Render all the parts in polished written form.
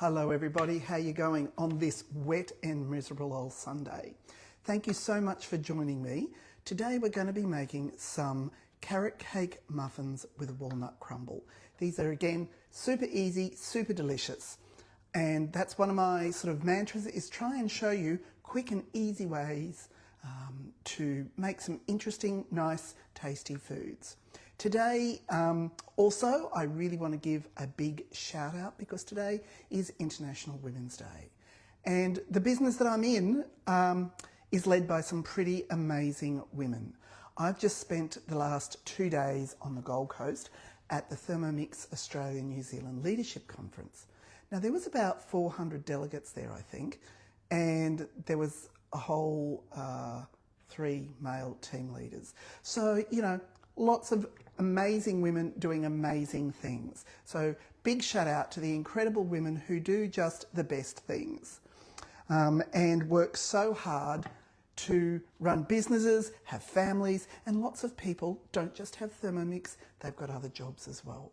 Hello everybody, how you going on this wet and miserable old Sunday? Thank you so much for joining me. Today we're going to be making some carrot cake muffins with walnut crumble. These are again super easy, super delicious. And that's one of my sort of mantras, is try and show you quick and easy ways to make some interesting, nice, tasty foods. Today, also, I really want to give a big shout out because today is International Women's Day. And the business that I'm in is led by some pretty amazing women. I've just spent the last 2 days on the Gold Coast at the Thermomix Australia New Zealand Leadership Conference. Now, there was about 400 delegates there, I think, and there was a whole 3 male team leaders. So, you know, lots of amazing women doing amazing things. So big shout out to the incredible women who do just the best things and work so hard to run businesses, have families, and lots of people don't just have Thermomix, they've got other jobs as well.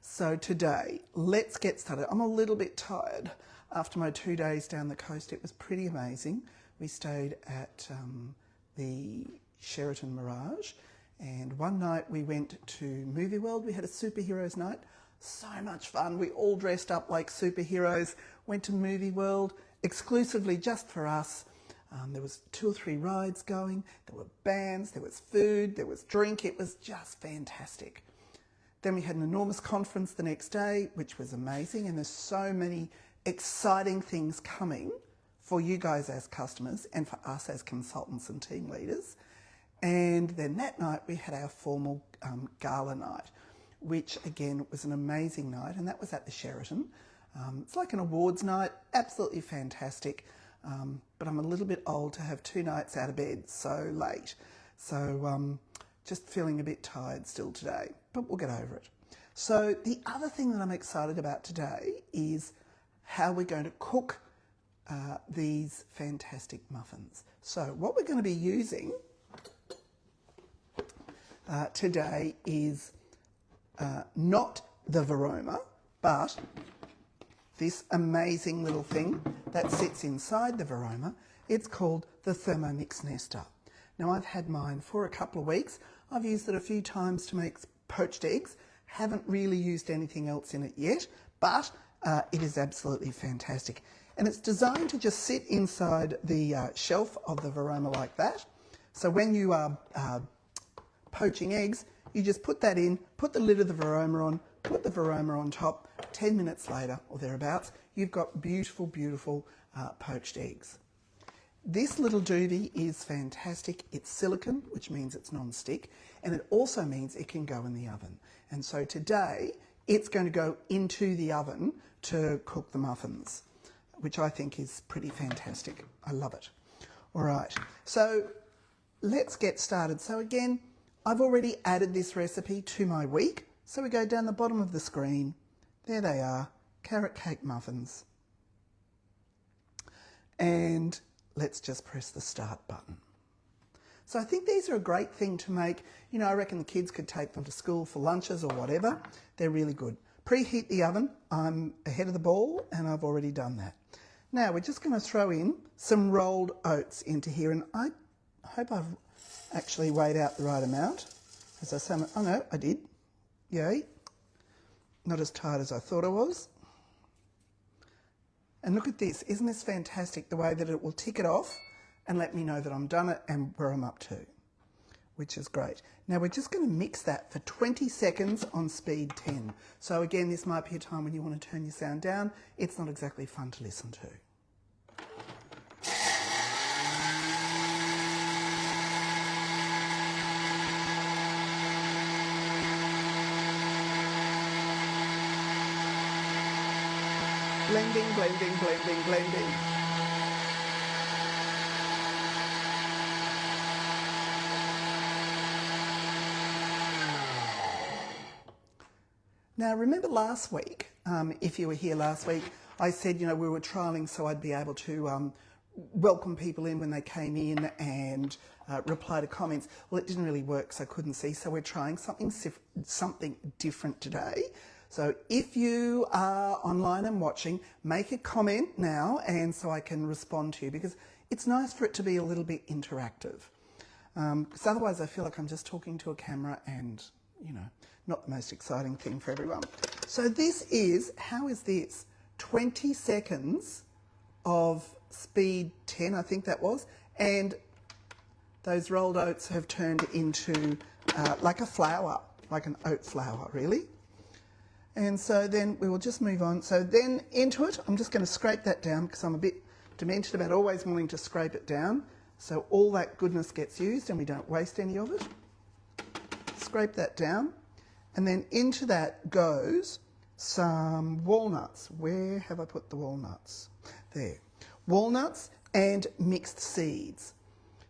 So today, let's get started. I'm a little bit tired after my 2 days down the coast. It was pretty amazing. We stayed at the Sheraton Mirage, and one night we went to Movie World. We had a superheroes night. So much fun. We all dressed up like superheroes, went to Movie World exclusively just for us. There was 2 or 3 rides going, there were bands, there was food, there was drink. It was just fantastic. Then we had an enormous conference the next day, which was amazing, and there's so many exciting things coming for you guys as customers and for us as consultants and team leaders. And then that night we had our formal gala night, which again was an amazing night, and that was at the Sheraton. It's like an awards night, absolutely fantastic, but I'm a little bit old to have 2 nights out of bed so late. So just feeling a bit tired still today, but we'll get over it. So the other thing that I'm excited about today is how we're going to cook these fantastic muffins. So what we're going to be using today is not the Varoma, but this amazing little thing that sits inside the Varoma. It's called the Thermomix Nester. Now, I've had mine for a couple of weeks. I've used it a few times to make poached eggs. Haven't really used anything else in it yet, but it is absolutely fantastic. And it's designed to just sit inside the shelf of the Varoma like that. So when you are poaching eggs, you just put that in, put the lid of the Varoma on, put the Varoma on top. 10 minutes later or thereabouts, you've got beautiful, beautiful poached eggs. This little doobie is fantastic. It's silicone, which means it's non-stick, and it also means it can go in the oven. And so today, it's going to go into the oven to cook the muffins, which I think is pretty fantastic. I love it. All right, so let's get started. So again, I've already added this recipe to my week. So we go down the bottom of the screen. There they are, carrot cake muffins. And let's just press the start button. So I think these are a great thing to make. You know, I reckon the kids could take them to school for lunches or whatever. They're really good. Preheat the oven. I'm ahead of the ball and I've already done that. Now we're just going to throw in some rolled oats into here, and I hope I've actually weighed out the right amount. As I say, oh no, I did. Yay. Not as tired as I thought I was. And look at this. Isn't this fantastic, the way that it will tick it off and let me know that I'm done it and where I'm up to, which is great. Now we're just going to mix that for 20 seconds on speed 10. So again, this might be a time when you want to turn your sound down. It's not exactly fun to listen to. Blending, blending, blending, blending. Now, remember last week, if you were here last week, I said, you know, we were trialling so I'd be able to welcome people in when they came in and reply to comments. Well, it didn't really work, so I couldn't see. So we're trying something different today. So if you are online and watching, make a comment now, and so I can respond to you, because it's nice for it to be a little bit interactive. Because otherwise I feel like I'm just talking to a camera and, you know, not the most exciting thing for everyone. So this is, how is this? 20 seconds of speed 10, I think that was, and those rolled oats have turned into like a flour, like an oat flour, really. And so then we will just move on. So then into it, I'm just going to scrape that down because I'm a bit demented about always wanting to scrape it down. So all that goodness gets used and we don't waste any of it. Scrape that down. And then into that goes some walnuts. Where have I put the walnuts? There. Walnuts and mixed seeds.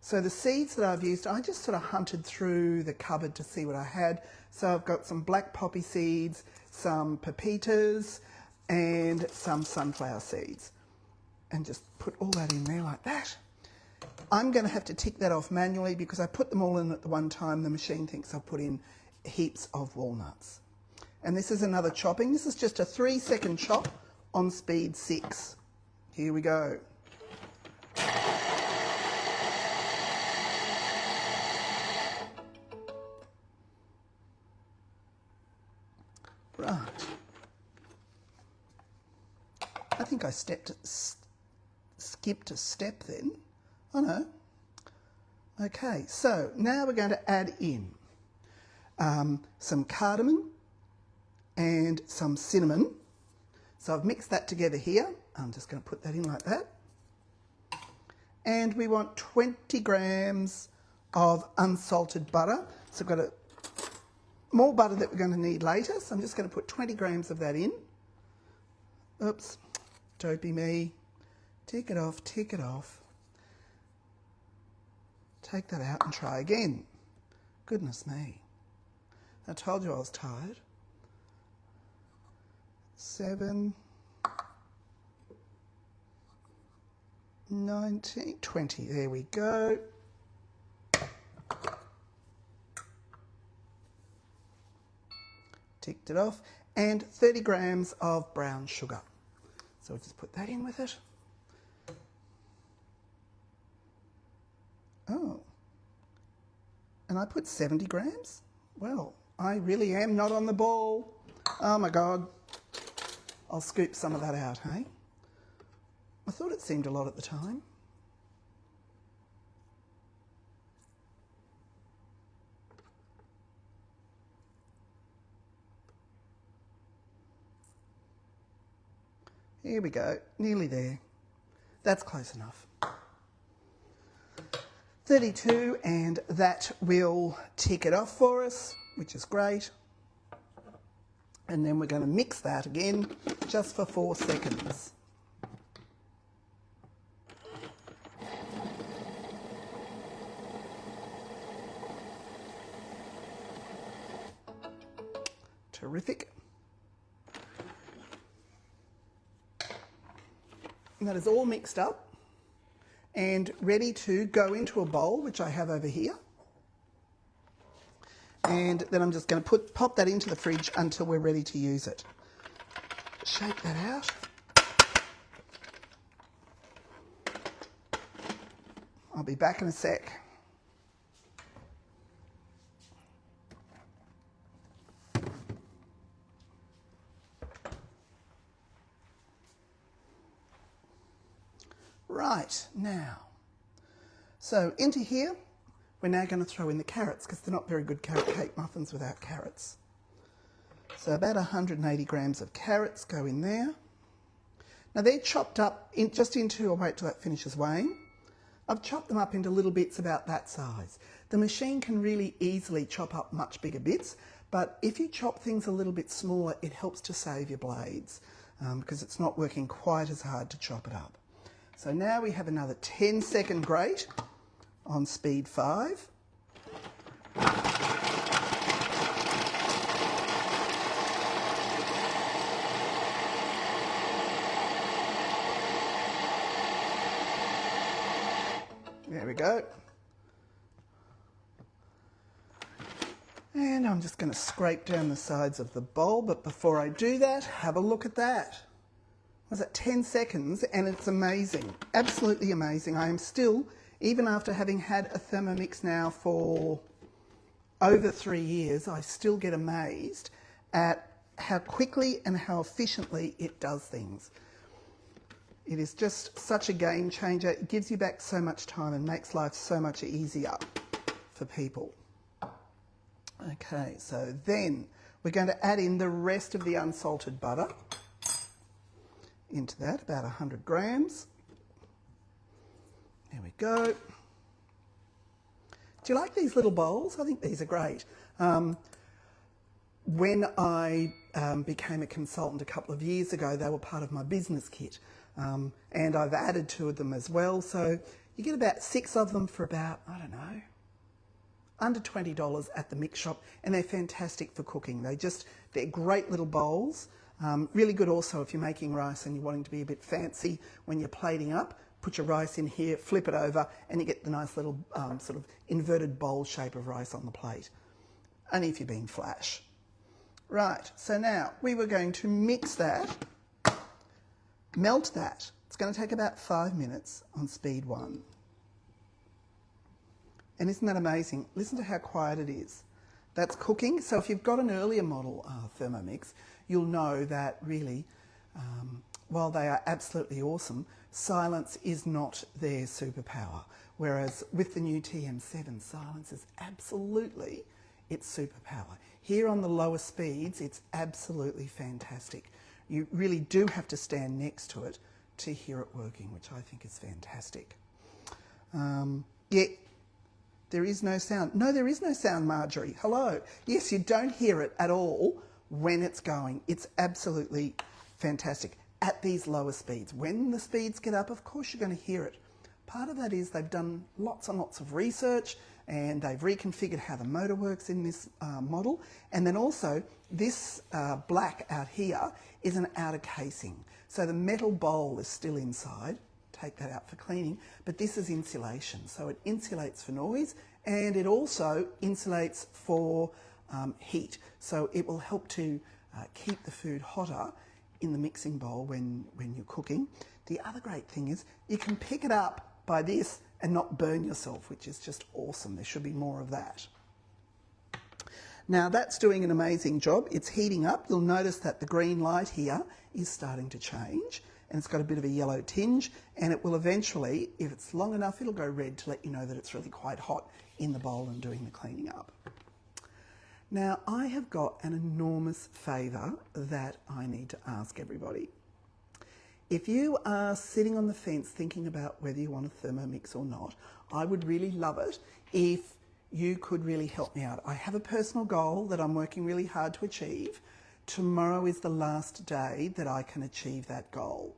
So the seeds that I've used, I just sort of hunted through the cupboard to see what I had. So I've got some black poppy seeds, some pepitas, and some sunflower seeds. And just put all that in there like that. I'm going to have to tick that off manually because I put them all in at the one time. The machine thinks I've put in heaps of walnuts. And this is another chopping. This is just a 3-second chop on speed 6. Here we go. Right. I think I skipped a step then. Oh no. Okay, so now we're going to add in some cardamom and some cinnamon. So I've mixed that together here. I'm just going to put that in like that. And we want 20 grams of unsalted butter. So I've got more butter that we're going to need later. So I'm just going to put 20 grams of that in. Oops, dopey me. Tick it off, tick it off. Take that out and try again. Goodness me. I told you I was tired. 7, 19, 20. There we go. Ticked it off. And 30 grams of brown sugar. So we'll just put that in with it. Oh. And I put 70 grams? Well, I really am not on the ball. Oh my God. I'll scoop some of that out, hey? I thought it seemed a lot at the time. Here we go, nearly there. That's close enough. 32, and that will tick it off for us, which is great. And then we're going to mix that again just for 4 seconds. Terrific. And that is all mixed up and ready to go into a bowl, which I have over here. And then I'm just going to pop that into the fridge until we're ready to use it. Shake that out. I'll be back in a sec. Right, now, so into here, we're now going to throw in the carrots because they're not very good carrot cake muffins without carrots. So about 180 grams of carrots go in there. Now they're chopped up just into, I'll wait till that finishes weighing. I've chopped them up into little bits about that size. The machine can really easily chop up much bigger bits, but if you chop things a little bit smaller, it helps to save your blades because it's not working quite as hard to chop it up. So now we have another 10-second grate on speed 5. There we go. And I'm just going to scrape down the sides of the bowl, but before I do that, have a look at that. Was it 10 seconds? And it's amazing, absolutely amazing. I am still, even after having had a Thermomix now for over 3 years, I still get amazed at how quickly and how efficiently it does things. It is just such a game changer. It gives you back so much time and makes life so much easier for people. Okay, so then we're going to add in the rest of the unsalted butter into that, about 100 grams. There we go. Do you like these little bowls? I think these are great. When I became a consultant a couple of years ago, they were part of my business kit, and I've added to them as well. So you get about 6 of them for about, I don't know, under $20 at the mix shop, and they're fantastic for cooking. They're great little bowls. Really good also if you're making rice and you're wanting to be a bit fancy when you're plating up. Put your rice in here, flip it over, and you get the nice little sort of inverted bowl shape of rice on the plate. Only if you're being flash. Right, so now we were going to mix that, melt that. It's going to take about 5 minutes on speed 1. And isn't that amazing? Listen to how quiet it is. That's cooking. So if you've got an earlier model Thermomix, you'll know that really, while they are absolutely awesome, silence is not their superpower. Whereas with the new TM7, silence is absolutely its superpower. Here on the lower speeds, it's absolutely fantastic. You really do have to stand next to it to hear it working, which I think is fantastic. Yeah. There is no sound. No, there is no sound, Marjorie. Hello. Yes, you don't hear it at all when it's going. It's absolutely fantastic at these lower speeds. When the speeds get up, of course you're going to hear it. Part of that is they've done lots and lots of research and they've reconfigured how the motor works in this model. And then also this black out here is an outer casing. So the metal bowl is still inside. Take that out for cleaning, but this is insulation, so it insulates for noise and it also insulates for heat, so it will help to keep the food hotter in the mixing bowl when you're cooking. The other great thing is you can pick it up by this and not burn yourself, which is just awesome. There should be more of that. Now that's doing an amazing job. It's heating up. You'll notice that the green light here is starting to change. And it's got a bit of a yellow tinge, and it will eventually, if it's long enough, it'll go red to let you know that it's really quite hot in the bowl and doing the cleaning up. Now, I have got an enormous favour that I need to ask everybody. If you are sitting on the fence thinking about whether you want a Thermomix or not, I would really love it if you could really help me out. I have a personal goal that I'm working really hard to achieve. Tomorrow is the last day that I can achieve that goal.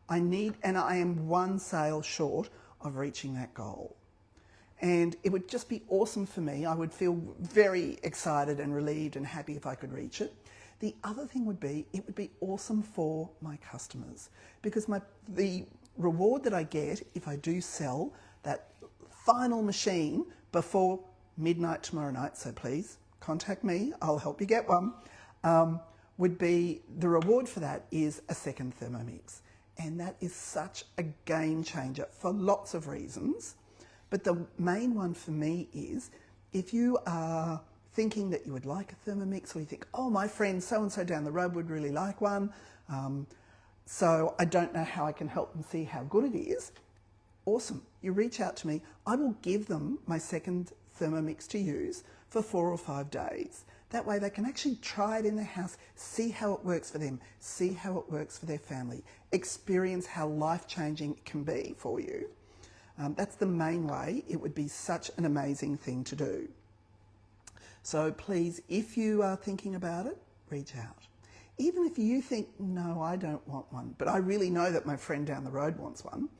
I am 1 sale short of reaching that goal. And it would just be awesome for me. I would feel very excited and relieved and happy if I could reach it. The other thing would be, it would be awesome for my customers, because the reward that I get if I do sell that final machine before midnight tomorrow night, so please contact me, I'll help you get one, would be, the reward for that is a second Thermomix. And that is such a game changer for lots of reasons. But the main one for me is, if you are thinking that you would like a Thermomix, or you think, oh, my friend so-and-so down the road would really like one, so I don't know how I can help them see how good it is. Awesome. You reach out to me. I will give them my second Thermomix to use for 4 or 5 days. That way they can actually try it in their house, see how it works for them, see how it works for their family, experience how life-changing it can be for you. That's the main way. It would be such an amazing thing to do. So please, if you are thinking about it, reach out. Even if you think, no, I don't want one, but I really know that my friend down the road wants one,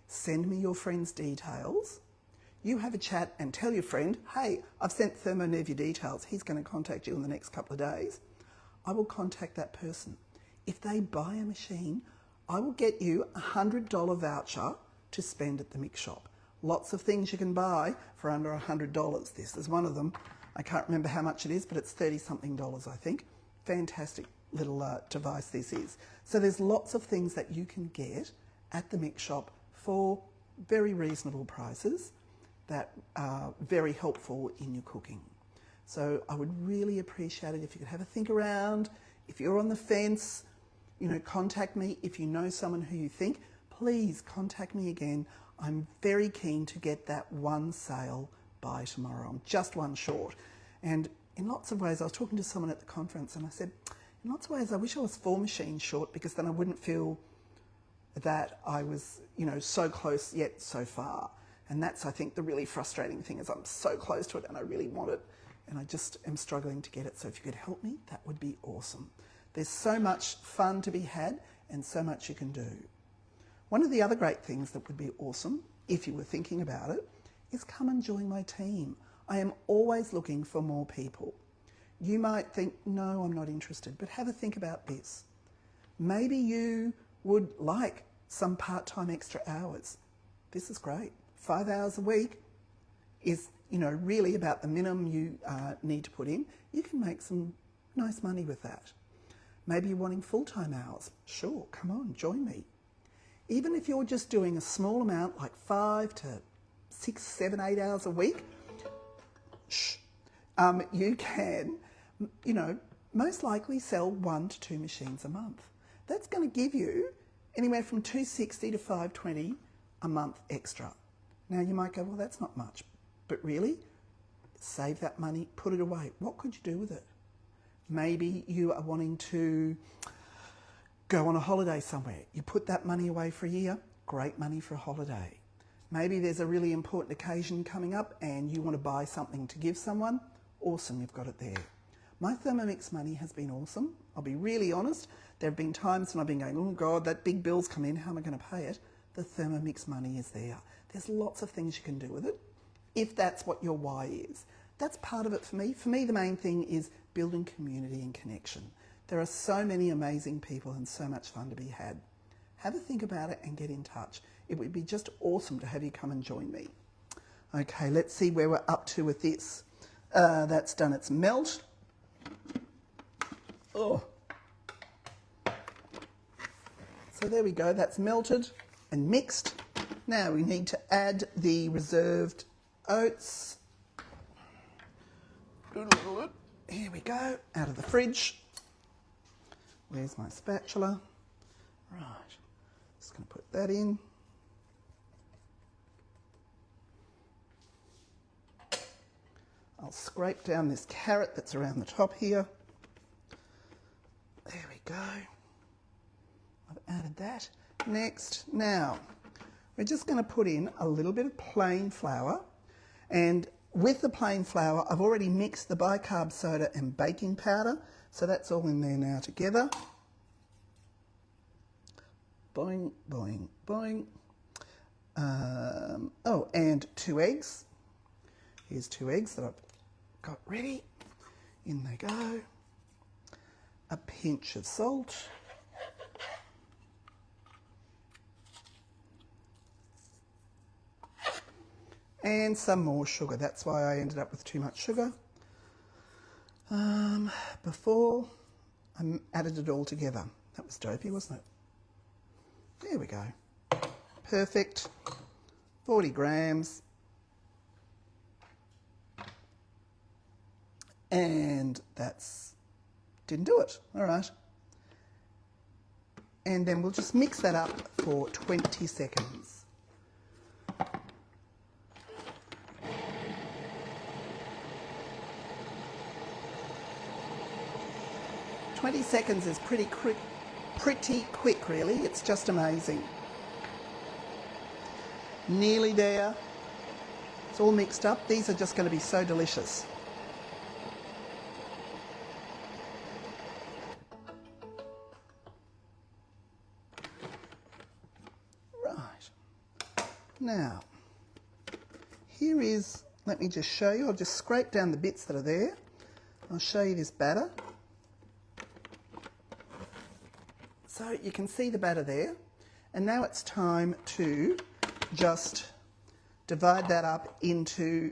send me your friend's details. You have a chat and tell your friend, hey, I've sent ThermoNev your details. He's going to contact you in the next couple of days. I will contact that person. If they buy a machine, I will get you a $100 voucher to spend at the mix shop. Lots of things you can buy for under $100. This is one of them. I can't remember how much it is, but it's $30-something, I think. Fantastic little device this is. So there's lots of things that you can get at the mix shop for very reasonable prices that are very helpful in your cooking. So I would really appreciate it if you could have a think around. If you're on the fence, you know, contact me. If you know someone who you think, please contact me again. I'm very keen to get that one sale by tomorrow. I'm just one short. And in lots of ways, I was talking to someone at the conference and I said, in lots of ways, I wish I was 4 machines short, because then I wouldn't feel that I was, you know, so close yet so far. And that's, I think, the really frustrating thing, is I'm so close to it and I really want it and I just am struggling to get it. So if you could help me, that would be awesome. There's so much fun to be had and so much you can do. One of the other great things that would be awesome, if you were thinking about it, is come and join my team. I am always looking for more people. You might think, no, I'm not interested, but have a think about this. Maybe you would like some part-time extra hours. This is great. 5 hours a week is, you know, really about the minimum you need to put in. You can make some nice money with that. Maybe you're wanting full-time hours. Sure, come on, join me. Even if you're just doing a small amount, like 5 to 6, 7, 8 hours a week, you can, you know, most likely sell 1 to 2 machines a month. That's going to give you anywhere from $260 to $520 a month extra. Now you might go, well, that's not much, but really, save that money, put it away. What could you do with it? Maybe you are wanting to go on a holiday somewhere. You put that money away for a year, great money for a holiday. Maybe there's a really important occasion coming up and you want to buy something to give someone. Awesome, you've got it there. My Thermomix money has been awesome. I'll be really honest. There have been times when I've been going, oh God, that big bill's come in, how am I going to pay it? The Thermomix money is there. There's lots of things you can do with it, if that's what your why is. That's part of it for me. For me, the main thing is building community and connection. There are so many amazing people and so much fun to be had. Have a think about it and get in touch. It would be just awesome to have you come and join me. Okay, let's see where we're up to with this. That's done its melt. Oh. So there we go, that's melted and mixed. Now we need to add the reserved oats. Here we go, out of the fridge. Where's my spatula? Right, just going to put that in. I'll scrape down this carrot that's around the top here. There we go. I've added that. Next, now, we're just going to put in a little bit of plain flour. And with the plain flour, I've already mixed the bicarb soda and baking powder. So that's all in there now together. Boing, boing, boing. Oh, and 2 eggs. Here's 2 eggs that I've got ready. In they go. A pinch of salt. And some more sugar. That's why I ended up with too much sugar. Before I added it all together. That was dopey, wasn't it? There we go. Perfect. 40 grams. And that's, didn't do it. All right. And then we'll just mix that up for 20 seconds. 20 seconds is pretty quick, really. It's just amazing. Nearly there. It's all mixed up. These are just going to be so delicious. Right. Now, here is, let me just show you. I'll just scrape down the bits that are there. I'll show you this batter. So you can see the batter there, and now it's time to just divide that up into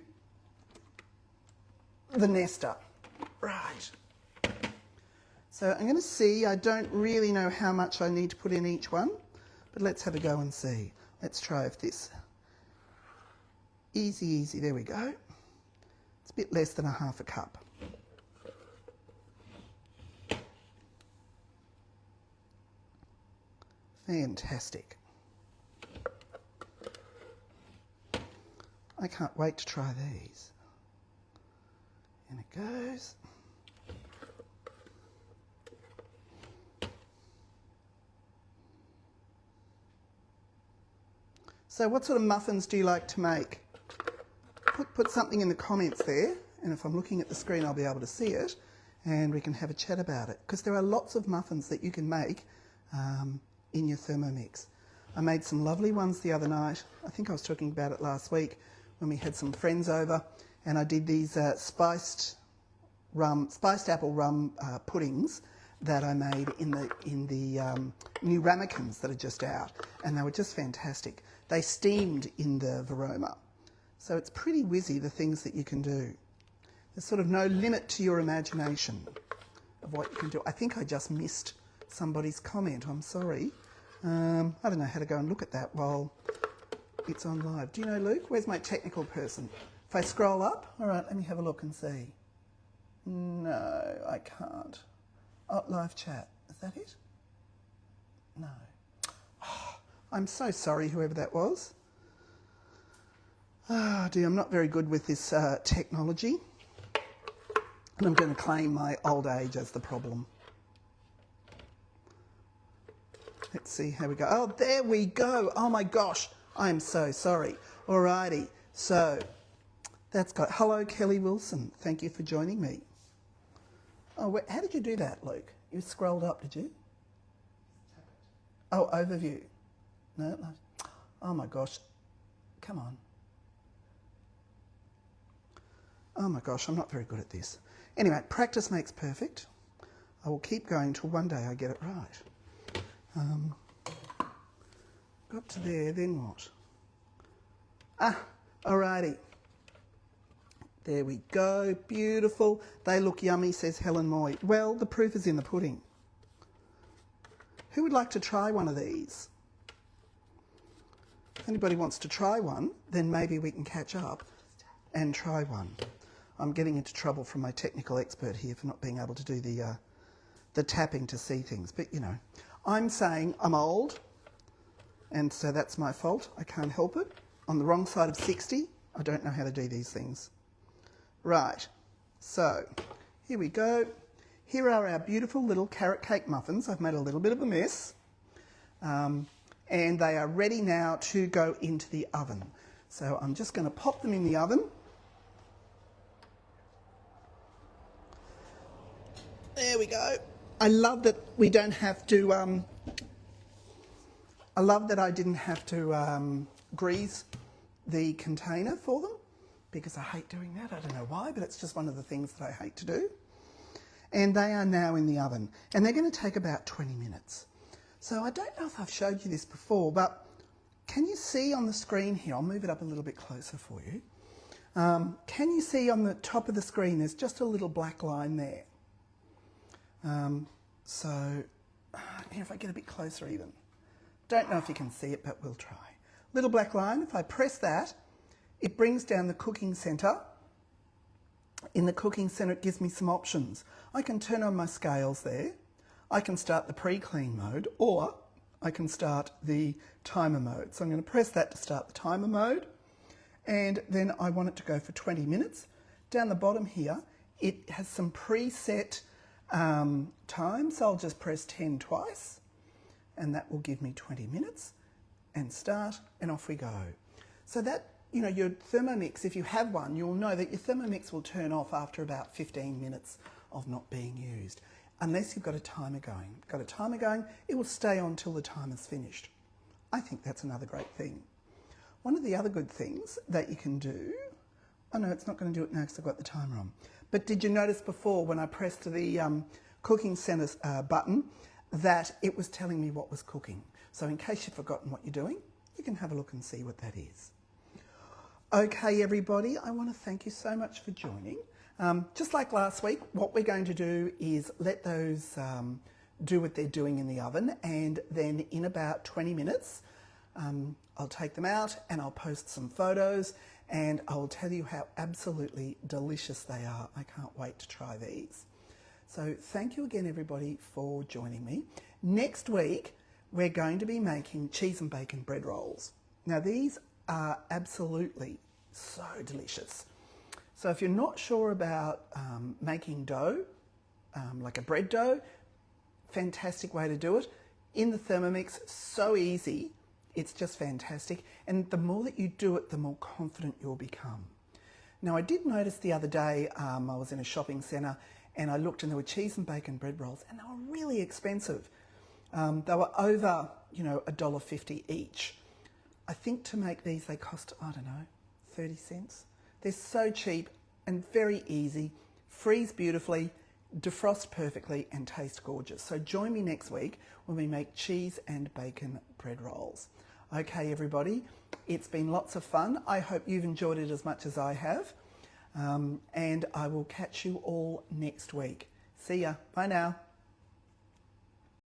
the nester. Right. So I'm going to see, I don't really know how much I need to put in each one, but let's have a go and see. Let's try if this, easy, there we go. It's a bit less than a half a cup. Fantastic. I can't wait to try these. In it goes. So what sort of muffins do you like to make? Put something in the comments there, and if I'm looking at the screen I'll be able to see it, and we can have a chat about it, because there are lots of muffins that you can make in your Thermomix. I made some lovely ones the other night. I think I was talking about it last week when we had some friends over, and I did these spiced apple rum puddings that I made in the new ramekins that are just out, and they were just fantastic. They steamed in the Varoma, so it's pretty whizzy, the things that you can do. There's sort of no limit to your imagination of what you can do. I think I just missed somebody's comment, I'm sorry. I don't know how to go and look at that while it's on live. Do you know, Luke? Where's my technical person? If I scroll up, all right, let me have a look and see. No, I can't. Oh, live chat. Is that it? No. Oh, I'm so sorry, whoever that was. Oh dear, I'm not very good with this technology. And I'm going to claim my old age as the problem. Let's see how we go. Oh, there we go. Oh my gosh, I'm so sorry. Alrighty, so that's got, hello Kelly Wilson. Thank you for joining me. Oh, wait, how did you do that, Luke? You scrolled up, did you? Oh, overview. No. Oh my gosh, come on. Oh my gosh, I'm not very good at this. Anyway, practice makes perfect. I will keep going till one day I get it right. Got to there, then what? Ah, alrighty. There we go, beautiful. They look yummy, says Helen Moy. Well, the proof is in the pudding. Who would like to try one of these? If anybody wants to try one, then maybe we can catch up and try one. I'm getting into trouble from my technical expert here for not being able to do the tapping to see things, but you know. I'm saying I'm old, and so that's my fault. I can't help it. On the wrong side of 60, I don't know how to do these things. Right, so here we go. Here are our beautiful little carrot cake muffins. I've made a little bit of a mess, and they are ready now to go into the oven. So I'm just going to pop them in the oven. There we go. I love that we don't have to, I love that I didn't have to grease the container for them, because I hate doing that. I don't know why, but it's just one of the things that I hate to do. And they are now in the oven, and they're going to take about 20 minutes. So I don't know if I've showed you this before, but can you see on the screen here, I'll move it up a little bit closer for you. Can you see on the top of the screen, there's just a little black line there. So here, if I get a bit closer even. Don't know if you can see it, but we'll try. Little black line, if I press that, it brings down the cooking centre. In the cooking centre, it gives me some options. I can turn on my scales there. I can start the pre-clean mode, or I can start the timer mode. So I'm going to press that to start the timer mode, and then I want it to go for 20 minutes. Down the bottom here, it has some preset time, so I'll just press 10 twice, and that will give me 20 minutes, and start, and off we go. So that, you know, your Thermomix, if you have one, you'll know that your Thermomix will turn off after about 15 minutes of not being used, unless you've got a timer going. Got a timer going, it will stay on till the timer's finished. I think that's another great thing. One of the other good things that you can do, oh no, it's not going to do it now because I've got the timer on. But did you notice before when I pressed the cooking centre button that it was telling me what was cooking? So in case you've forgotten what you're doing, you can have a look and see what that is. Okay, everybody, I want to thank you so much for joining. Just like last week, what we're going to do is let those do what they're doing in the oven, and then in about 20 minutes, I'll take them out and I'll post some photos and I'll tell you how absolutely delicious they are. I can't wait to try these. So thank you again, everybody, for joining me. Next week, we're going to be making cheese and bacon bread rolls. Now, these are absolutely so delicious. So if you're not sure about making dough, like a bread dough, fantastic way to do it. In the Thermomix, so easy, it's just fantastic. And the more that you do it, the more confident you'll become. Now, I did notice the other day, I was in a shopping centre and I looked and there were cheese and bacon bread rolls and they were really expensive. They were over, $1.50 each. I think to make these, they cost, 30 cents. They're so cheap and very easy, freeze beautifully, defrost perfectly and taste gorgeous. So join me next week when we make cheese and bacon bread rolls. Okay, everybody, it's been lots of fun. I hope you've enjoyed it as much as I have. And I will catch you all next week. See ya. Bye now.